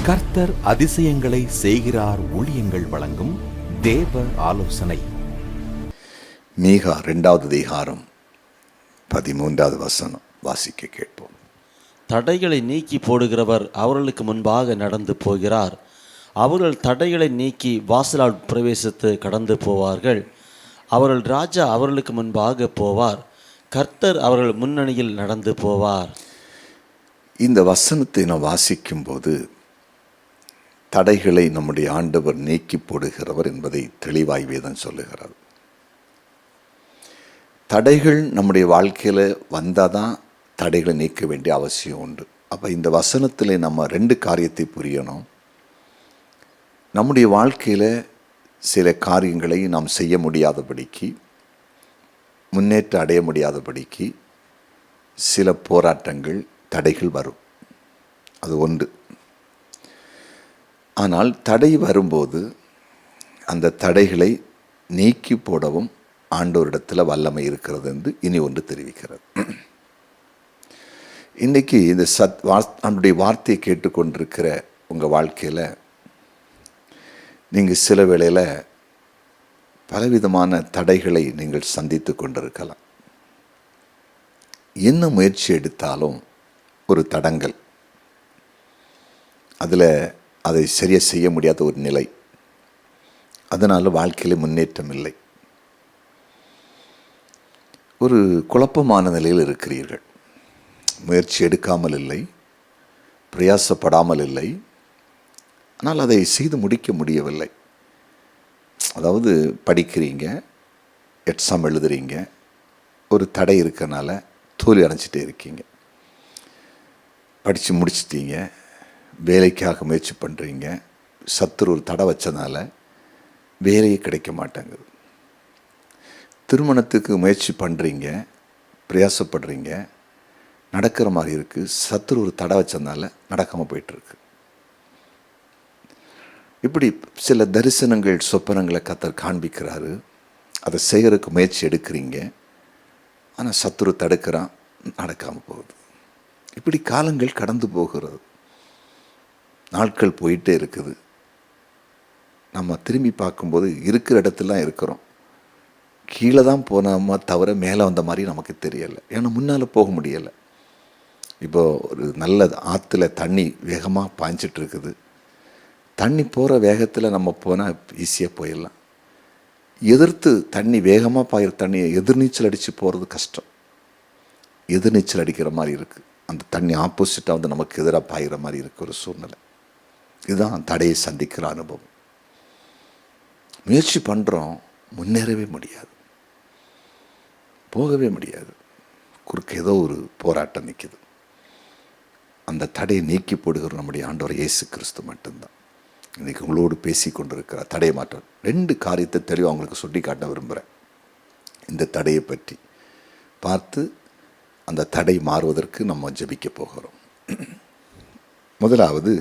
கர்த்தர் அதிசயங்களை செய்கிறார் ஊழியங்கள் வழங்கும் தேவ ஆலோசனை. மீகா 2வது அதிகாரம் 13வது வசனம் வாசிக்க கேட்போம். தடைகளை நீக்கி போடுகிறவர் அவர்களுக்கு முன்பாக நடந்து போகிறார். அவர்கள் தடைகளை நீக்கி வாசலால் பிரவேசித்து கடந்து போவார்கள். அவர்கள் ராஜா அவர்களுக்கு முன்பாக போவார். கர்த்தர் அவர்கள் முன்னணியில் நடந்து போவார். இந்த வசனத்தை நாம் வாசிக்கும்போது தடைகளை நம்முடைய ஆண்டவர் நீக்கி போடுகிறவர் என்பதை தெளிவாய் வேதம் சொல்லுகிறது. தடைகள் நம்முடைய வாழ்க்கையில் வந்தால் தான் தடைகளை நீக்க வேண்டிய அவசியம் உண்டு. அப்போ இந்த வசனத்தில் நம்ம 2 காரியத்தை புரியணும். நம்முடைய வாழ்க்கையில் சில காரியங்களை நாம் செய்ய முடியாதபடிக்கு, முன்னேற்றம் அடைய முடியாதபடிக்கு சில போராட்டங்கள், தடைகள் வரும். அது ஒன்று. ஆனால் தடை வரும்போது அந்த தடைகளை நீக்கி போடவும் ஆண்டவரிடத்தில் வல்லமை இருக்கிறது என்று இனி ஒன்று தெரிவிக்கிறது. இன்றைக்கி இந்த நம்முடைய வார்த்தையை கேட்டுக்கொண்டிருக்கிற உங்கள் வாழ்க்கையில் நீங்கள் சில வேளையில் பலவிதமான தடைகளை நீங்கள் சந்தித்து கொண்டிருக்கலாம். என்ன முயற்சி எடுத்தாலும் ஒரு தடங்கல், அதில் அதை சரியாக செய்ய முடியாத ஒரு நிலை, அதனால் வாழ்க்கையில் முன்னேற்றம் இல்லை. ஒரு குழப்பமான நிலையில் இருக்கிறீர்கள். முயற்சி எடுக்காமல் இல்லை, பிரயாசப்படாமல் இல்லை, ஆனால் அதை செய்து முடிக்க முடியவில்லை. அதாவது படிக்கிறீங்க, எக்ஸாம் எழுதுறீங்க, ஒரு தடை இருக்கனால தோல்வி அடைஞ்சிட்டே இருக்கீங்க. படித்து முடிச்சிட்டீங்க, வேலைக்காக முயற்சி பண்ணுறீங்க, சத்துரு ஒரு தடை வச்சனால வேலையே கிடைக்க மாட்டேங்குது. திருமணத்துக்கு முயற்சி பண்ணுறீங்க, பிரயாசப்படுறீங்க, நடக்கிற மாதிரி இருக்குது, சத்துரு ஒரு தடை வச்சதுனால நடக்காமல் போயிட்டுருக்கு. இப்படி சில தரிசனங்கள், சொப்பனங்களை கர்த்தர் காண்பிக்கிறாரு. அதை செய்கிறதுக்கு முயற்சி எடுக்கிறீங்க, ஆனால் சத்துரு தடுக்கிறான், நடக்காமல் போகுது. இப்படி காலங்கள் கடந்து போகிறது, நாட்கள் போயிட்டே இருக்குது. நம்ம திரும்பி பார்க்கும்போது இருக்கிற இடத்துலாம் இருக்கிறோம், கீழே தான் போனோமா தவிர மேலே வந்த மாதிரி நமக்கு தெரியலை. ஏன்னா முன்னால் போக முடியலை. இப்போது ஒரு நல்ல ஆற்றுல தண்ணி வேகமாக பாய்ஞ்சிட்டு இருக்குது. தண்ணி போகிற வேகத்தில் நம்ம போனால் ஈஸியாக போயிடலாம். எதிர்த்து தண்ணி வேகமாக பாயிற தண்ணியை எதிர்நீச்சல் அடித்து போகிறது கஷ்டம். எதிர்நீச்சல் அடிக்கிற மாதிரி இருக்குது. அந்த தண்ணி ஆப்போசிட்டாக வந்து நமக்கு எதிராக பாயிற மாதிரி இருக்குது ஒரு சூழ்நிலை. இதுதான் தடையை சந்திக்கிற அனுபவம். முயற்சி பண்ணுறோம், முன்னேறவே முடியாது, போகவே முடியாது. குறுக்க ஏதோ ஒரு போராட்டம் நிற்கிது. அந்த தடையை நீக்கி போடுகிற நம்முடைய ஆண்டவர் இயேசு கிறிஸ்து மட்டும்தான். இன்றைக்கி உங்களோடு பேசி கொண்டிருக்கிற தடையை மாற்ற 2 காரியத்தை தெளிவாக அவங்களுக்கு சுட்டி காட்ட விரும்புகிறேன். இந்த தடையை பற்றி பார்த்து அந்த தடை மாறுவதற்கு நம்ம ஜெபிக்க போகிறோம். முதலாவது,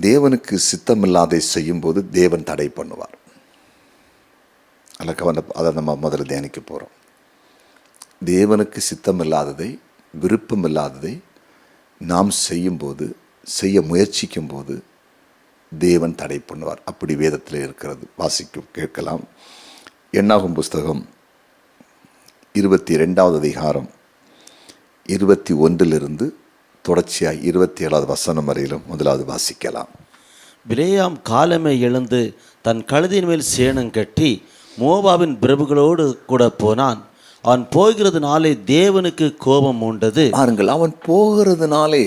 தேவனுக்கு சித்தமில்லாதை செய்யும்போது தேவன் தடை பண்ணுவார். அதை நம்ம முதல்ல தியானிக்க போகிறோம். தேவனுக்கு சித்தமில்லாததை, விருப்பமில்லாததை நாம் செய்யும்போது, செய்ய முயற்சிக்கும் போது தேவன் தடை பண்ணுவார். அப்படி வேதத்தில் இருக்கிறது. வாசிக்க கேட்கலாம். என்னாகும் புஸ்தகம் 22வது அதிகாரம் 21 தொடர்ச்சியாக 27வது வசனம் வரையிலும் முதலாவது வாசிக்கலாம். பிலேயாம் காலமே எழுந்து தன் கழுதின் மேல் சேணம் கட்டி மோவாபின் பிரபுகளோடு கூட போனான். அவன் போகிறதுனாலே தேவனுக்கு கோபம் உண்டது. பாருங்கள், அவன் போகிறதுனாலே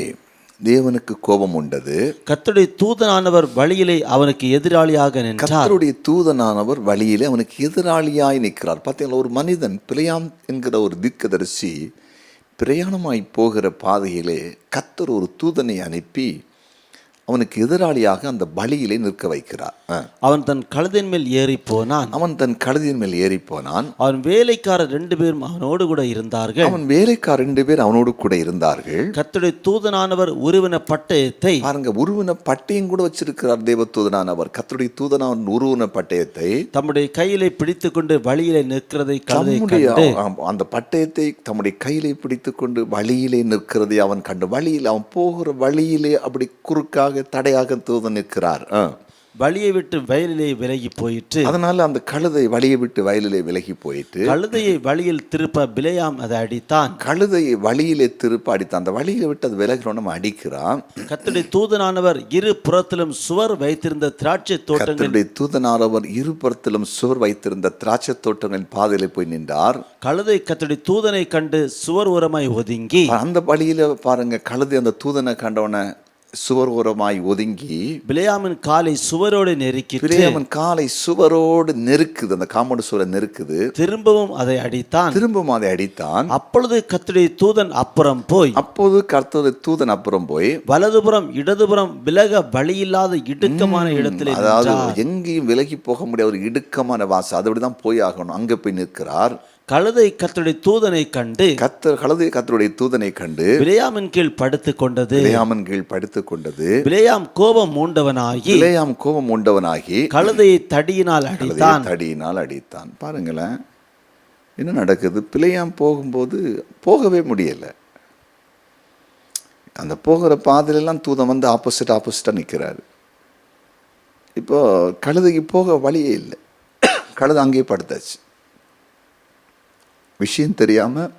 தேவனுக்கு கோபம் உண்டது. கர்த்தருடைய தூதனானவர் வழியிலே அவனுக்கு எதிராளியாக நின்றார். கர்த்தருடைய தூதனானவர் வழியிலே அவனுக்கு எதிராளியாய் நிற்கிறார். பார்த்தீங்களா, ஒரு மனிதன், பிலேயாம் என்கிற ஒரு தீர்க்கதரிசி, பிரயாணமாய் போகிற பாதையிலே கர்த்தர் ஒரு தூதனை அனுப்பி அவனுக்கு எதிராளியாக அந்த பலியிலே நிற்க வைக்கிறார். அவன் தன் கழுதையின் மேல் ஏறி போனான். அவன் தன் கழுதையின் மேல் ஏறி போனான். அவன் வேலைக்காரர் 2 பேரும் அவனோடு கூட இருந்தார்கள். அவன் வேலைக்காரர் 2 பேர் அவனோடு கூட இருந்தார்கள். கர்த்தருடைய தூதனானவர் உருவின பட்டயத்தை, பாருங்க, உருவின பட்டயம் கூட வச்சிருக்கிறார். தேவதூதனானவர் கர்த்தருடைய தூதனானவர் உருவின பட்டயத்தை தம்முடைய கையிலே பிடித்துக்கொண்டு வழியிலே நிற்கிறதை கழுதை தம்முடைய கண்டு, அந்த பட்டயத்தை தம்முடைய கையிலே பிடித்துக்கொண்டு வழியிலே நிற்கிறதை அவன் கண்டு, வழியில் அவன் போகிற வழியிலே அப்படி குறுக்காக தடையாக தூதன் நிற்கிறார். வழியை விட்டு வயலிலே விலகி போயிற்று. அதனால அந்த கழுதை வழியை விட்டு வயலிலே விலகி போயிட்டு கழுதையை வழியில் திருப்ப பிலேயாம் அதை அடித்தான். கழுதையை வழியிலே திருப்ப அடித்தான். அந்த வழியை விட்டு அது விலகிறோம், நம்ம அடிக்கிறான். கர்த்தருடைய தூதனானவர் இரு புறத்திலும் சுவர் வைத்திருந்த திராட்சை தோட்டங்கள், கர்த்தருடைய தூதனானவர் இருபுறத்திலும் சுவர் வைத்திருந்த திராட்சை தோட்டங்களின் பாதையிலே போய் நின்றார். கழுதை கர்த்தருடைய தூதனை கண்டு சுவர் ஓரமாய் ஒதுங்கி, அந்த வழியில பாருங்க, கழுதை அந்த தூதனை கண்டவன சுவர் ஓரமாய் ஒதுங்கி பிலேயாமின் காலை சுவரோடு நெருக்கிட்டு, பிலேயாமின் காலை சுவரோடு நெருக்குது, அந்த காம்பவுண்ட் சுவரை நெருக்குது. திரும்பவும் அதை அடித்தான். திரும்பவும் அதை அடித்தான். அப்பொழுது கர்த்தருடைய தூதன் அப்புறம் போய், அப்போது கர்த்தருடைய தூதன் அப்புறம் போய் வலதுபுறம் இடதுபுறம் விலக வழியில்லாத இடுக்கமான இடத்திலே அதாவது நின்றார். எங்கேயும் விலகி போக முடியாத ஒரு இடுக்கமான வாசல், அதுபடிதான் போய் ஆகணும். அங்க போய் நிற்கிறார். கழுதை கர்த்தருடைய தூதனை கண்டு, கழுதை கர்த்தருடைய தூதனை கண்டு பிலேயாமின் கீழ் படுத்துக் கொண்டது. பிலேயாமின் கீழ் படுத்துக் கொண்டது. பிலேயாம் கோபம் மூண்டவனாகி, பிலேயாம் கோபம் உண்டவனாகி கழுதையை தடியினால் அடித்தான். தடியினால் அடித்தான். பாருங்களேன் என்ன நடக்குது. பிலேயாம் போகும்போது போகவே முடியல. அந்த போகிற பாதையிலெல்லாம் தூதன் வந்து ஆப்போசிட்டா நிற்கிறாரு. இப்போ கழுதைக்கு போக வழியே இல்லை. கழுதை அங்கேயே படுத்தாச்சு. விஷயம் தெரியாமல்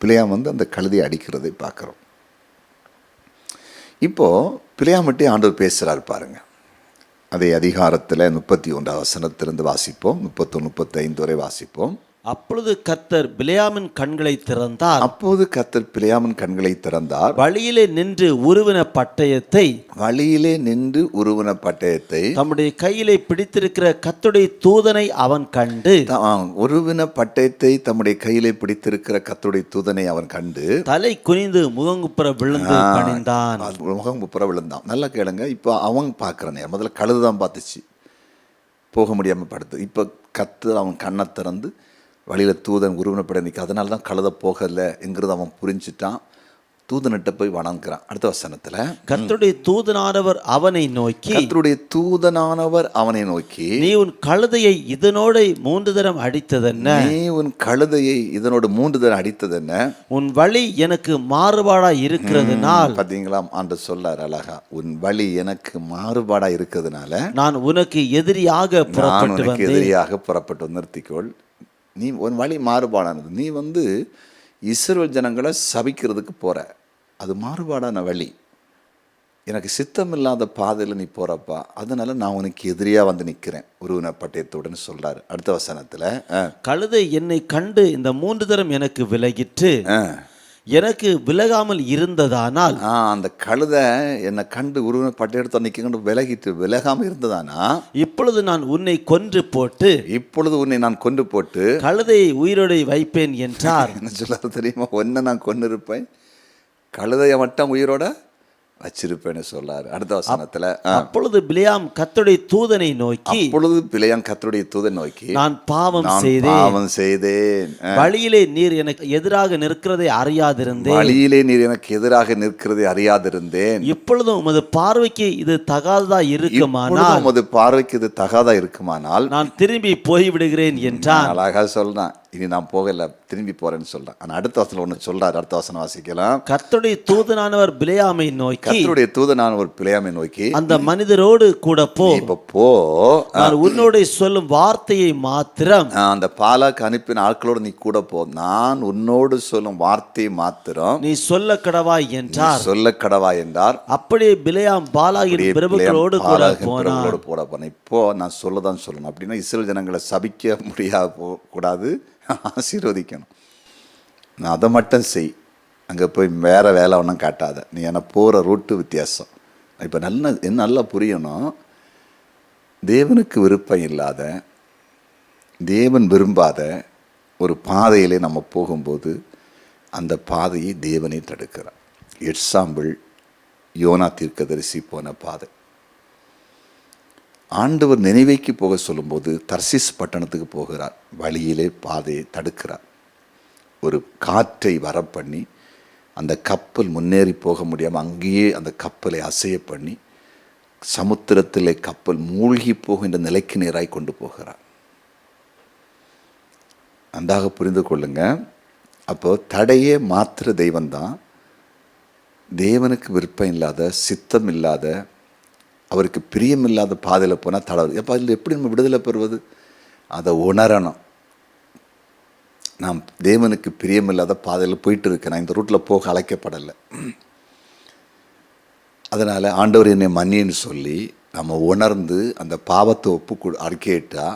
பிலேயாம் வந்து அந்த கழுதையை அடிக்கிறதை பார்க்குறோம். இப்போது பிலேயாமிட்டே ஆண்டவர் பேசுகிறார் பாருங்க. அதே அதிகாரத்தில் 31 வசனத்திலிருந்து வாசிப்போம், 31, 35 வரை வாசிப்போம். அப்பொழுது கர்த்தர் பிலேயாமின் கண்களை திறந்தார். அப்போது கர்த்தர் பிலேயாமின் கண்களை திறந்தார். வழியிலே நின்று உருவின பட்டயத்தை, வழியிலே நின்று உருவின பட்டயத்தை தம்முடைய கையிலே பிடித்திருக்கிற கர்த்தருடைய தூதனை அவன் கண்டு, உருவின பட்டயத்தை தம்முடைய கையிலே பிடித்திருக்கிற கர்த்தருடைய தூதனை அவன் கண்டு தலை குனிந்து முகங்குப்புற விழுந்து பணிந்தான். முகங்குப்புற விழுந்தான். நல்லா கேளுங்க. இப்போ அவன் பார்க்குறானே, முதல்ல கழுதுதான் பார்த்துச்சு, போக முடியாமல் படுத்து. இப்போ கர்த்தர் அவன் கண்ணை திறந்து வழியில் தூதன் உருவனப்பட நிற்க, அதனால தான் கழுத போகலைங்கிறது அவன் புரிஞ்சுட்டான். தூதனிட்ட போய் வணங்குறான். அடுத்த வசனத்தில் கர்த்தருடைய தூதனானவர் அவனை நோக்கி, கர்த்தருடைய தூதனானவர் அவனை நோக்கி, நீ உன் கழுதையை இதனோட 3 தரம் அடித்ததென்ன? நீ உன் கழுதையை இதனோடு 3 தரம் அடித்ததென்ன? உன் வழி எனக்கு மாறுபாடா இருக்கிறதுனால், பார்த்தீங்களா ஆண்டவர் சொல்றார் அழகா, உன் வழி எனக்கு மாறுபாடா இருக்கிறதுனால நான் உனக்கு எதிரியாக புறப்பட்டு வந்தேன். எதிரியாக புறப்பட்டு நிறுத்திக்கொள். நீ உன் வழி மாறுபாடானது. நீ வந்து இஸ்ரவேல் ஜனங்களை சபிக்கிறதுக்கு போற, அது மாறுபாடான வழி. எனக்கு சித்தம் இல்லாத பாதையில் நீ போறப்பா, அதனால நான் உனக்கு எதிரியா வந்து நிற்கிறேன் உருவின பட்டயத்துடன் சொல்றாரு. அடுத்த வசனத்துல கழுதை என்னை கண்டு இந்த 3 தரம் எனக்கு விலகிற்று, எனக்கு விலகாமல் இருந்ததானால், அந்த கழுதை என்னை கண்டு உருவின பட்டயத்தை நிற்கிட்டு விலகாமல் இருந்ததானா, இப்பொழுது நான் உன்னை கொன்று போட்டு, இப்பொழுது உன்னை நான் கொண்டு போட்டு கழுதையை உயிரோடு வைப்பேன் என்றார். என்ன சொல்ல தெரியுமா? ஒன்ன நான் கொண்டு இருப்பேன், கழுதையை மட்டும் உயிரோட வச்சிருப்பேன்னு சொல்றாரு. அடுத்த வசனத்துல அப்பொழுது பிலேயாம் கர்த்தருடைய தூதனை நோக்கி, அப்பொழுது பிலேயாம் கர்த்தருடைய தூதனை நோக்கி, நான் பாவம் செய்தேன். வழியிலே நீர் எனக்கு எதிராக நிற்கிறதை அறியாதிருந்தேன். வழியிலே நீர் எனக்கு எதிராக நிற்கிறதை அறியாதிருந்தேன். இப்பொழுதும் உமது பார்வைக்கு இது தகாததா இருக்குமானால், உமது பார்வைக்கு இது தகாதா இருக்குமானால் நான் திரும்பி போய்விடுகிறேன் என்றான். அழகா சொல்றான். இனி நான் போகல, திரும்பி போறேன்னு சொல்றேன். ஆனா அடுத்த வசனம் ஒண்ணு சொல்றாரு. அடுத்த வசனம் வாசிக்கலாம். கர்த்தருடைய தூதனானவர் பிலேயாமை நோக்கி, கர்த்தருடைய தூதனானவர் பிலேயாமை நோக்கி, அந்த மனிதரோடு கூட போ, இப்ப போ, நான் உன்னோட சொல்லும் வார்த்தையை மாத்திரம், அந்த பாலாக்கு அனுப்பின ஆட்களோடு நீ கூட போ, நான் உன்னோடு சொல்லும் வார்த்தையை மாத்திரம் நீ சொல்ல கடவாய் என்றார். சொல்ல கடவாய் என்றார். அப்படியே பிலேயாம் பாலாகின் பிரபுக்களோடு கூட போனான். இப்போ நான் சொல்லதான் சொல்லணும். அப்படின்னா இஸ்ரவேல் ஜனங்களை சபிக்க முடியாது, கூடாது, ஆசீர்வதிக்கணும். நான் அதை மட்டும் செய், அங்கே போய் வேற வேலை ஒன்றும் காட்டாத. நீ என்ன போகிற ரூட்டு வித்தியாசம். இப்போ நல்லா புரியணும். தேவனுக்கு விருப்பம் இல்லாத, தேவன் விரும்பாத ஒரு பாதையிலே நம்ம போகும்போது அந்த பாதையை தேவனை தடுக்கிறார். எக்ஸாம்பிள், யோனா தீர்க்கதரிசி போன பாதை. ஆண்டவர் நினைவைக்கு போக சொல்லும்போது தர்சிஸ் பட்டணத்துக்கு போகிறார். வழியிலே பாதையை தடுக்கிறார். ஒரு காற்றை வரப்பண்ணி அந்த கப்பல் முன்னேறி போக முடியாமல் அங்கேயே அந்த கப்பலை அசைய பண்ணி சமுத்திரத்திலே கப்பல் மூழ்கி போகின்ற நிலைக்கு நேராய் கொண்டு போகிறார். நன்றாக புரிந்து கொள்ளுங்க. அப்போ தடையே மாத்திர தெய்வந்தான். தேவனுக்கு விருப்பம் இல்லாத, சித்தம் இல்லாத, அவருக்கு பிரியமில்லாத பாதையில் போனால் தடை. எப்போ அதில் எப்படி நம்ம விடுதலை பெறுவது? அதை உணரணும். நான் தேவனுக்கு பிரியமில்லாத பாதையில் போயிட்டு இருக்கேன், நான் இந்த ரூட்டில் போக அழைக்கப்படலை, அதனால் ஆண்டவர் என்னை மன்னின்னு சொல்லி நம்ம உணர்ந்து அந்த பாவத்தை அறிக்கையிட்டா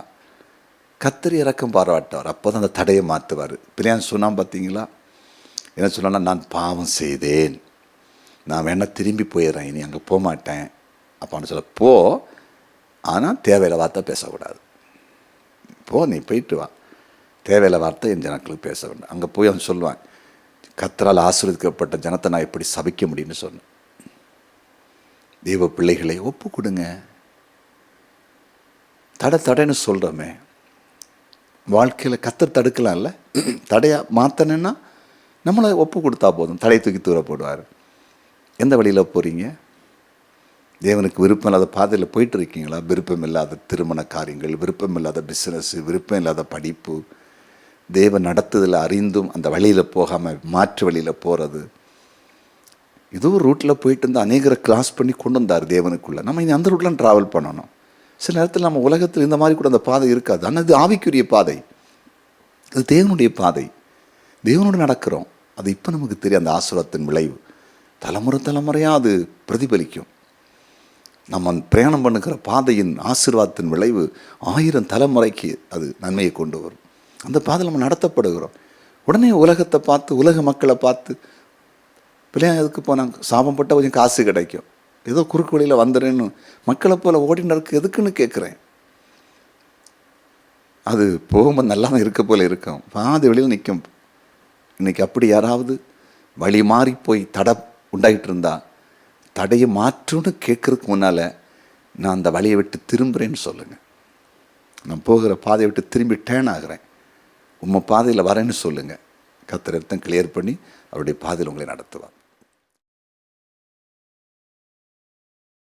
கர்த்தர் இரக்கம் பாராட்டுவார். அப்போ தான் அந்த தடையை மாற்றுவார். பிள்ளையான் சொன்னான் பார்த்தீங்களா, என்ன சொன்னா, நான் பாவம் செய்தேன், நான் வேணா திரும்பி போயிடுறேன், இனி அங்கே போக மாட்டேன். அப்பான்னு சொல்ல, போ, ஆனால் தேவையில்ல வார்த்தை பேசக்கூடாது. போ, நீ போயிட்டு வா, தேவையில்ல வார்த்தை என் ஜனங்களுக்கு பேச வேண்டாம். அங்கே போய் அவன் சொல்லுவான், கர்த்தரால் ஆசீர்வதிக்கப்பட்ட ஜனத்தை நான் எப்படி சபிக்க முடியும்னு சொன்னேன். தெய்வ பிள்ளைகளை ஒப்பு கொடுங்க. தடைன்னு சொல்கிறோமே, வாழ்க்கையில் கர்த்தர் தடுக்கலாம்ல. தடையாக மாற்றணுன்னா நம்மளை ஒப்பு கொடுத்தா போதும், தடையை தூக்கி தூர போடுவார். எந்த வழியில் போகிறீங்க? தேவனுக்கு விருப்பம் இல்லாத பாதையில் போயிட்டு இருக்கீங்களா? விருப்பம் இல்லாத திருமண காரியங்கள், விருப்பம் இல்லாத பிஸ்னஸ்ஸு, விருப்பம் இல்லாத படிப்பு, தேவன் நடத்துதல் அறிந்தும் அந்த வழியில் போகாமல் மாற்று வழியில் போகிறது. ஏதோ ஒரு ரூட்டில் போயிட்டு இருந்தால் அநேகரை கிராஸ் பண்ணி கொண்டு வந்தார் தேவனுக்குள்ளே. நம்ம இனி அந்த ரூட்லாம் ட்ராவல் பண்ணணும். சில நேரத்தில் நம்ம உலகத்தில் இந்த மாதிரி கூட அந்த பாதை இருக்காது. ஆனால் இது ஆவிக்குரிய பாதை, அது தேவனுடைய பாதை, தேவனோடு நடக்கிறோம். அது இப்போ நமக்கு தெரியும். அந்த ஆசீர்வாதத்தின் விளைவு தலைமுறையாக அது பிரதிபலிக்கும். நம்ம பிரயாணம் பண்ணுகிற பாதையின் ஆசீர்வாதத்தின் விளைவு 1000 தலைமுறைக்கு அது நன்மையை கொண்டு வரும். அந்த பாதையில் நம்ம நடத்தப்படுகிறோம். உடனே உலகத்தை பார்த்து, உலக மக்களை பார்த்து, பிள்ளைங்க எதுக்கு போனாங்க, சாபம் போட்டால் கொஞ்சம் காசு கிடைக்கும், ஏதோ குறுக்கு வழியில் வந்துடுறேன்னு மக்களை போல் ஓடினருக்கு எதுக்குன்னு கேட்குறேன். அது போகும்போது நல்லா தான் இருக்க போல இருக்கும், பாதி வழியில் நிற்கும். இன்றைக்கி அப்படி யாராவது வழி மாறி போய் தடை உண்டாகிட்டு இருந்தா, தடையை மாற்றுன்னு கேட்குறதுக்கு முன்னால் நான் அந்த வழியை விட்டு திரும்புகிறேன்னு சொல்லுங்கள். நான் போகிற பாதையை விட்டு திரும்பி டேர்ன் ஆகிறேன், உங்கள் பாதையில் வரேன்னு சொல்லுங்கள். கர்த்தர் கிளியர் பண்ணி அவருடைய பாதையில் உங்களை நடத்துவார்.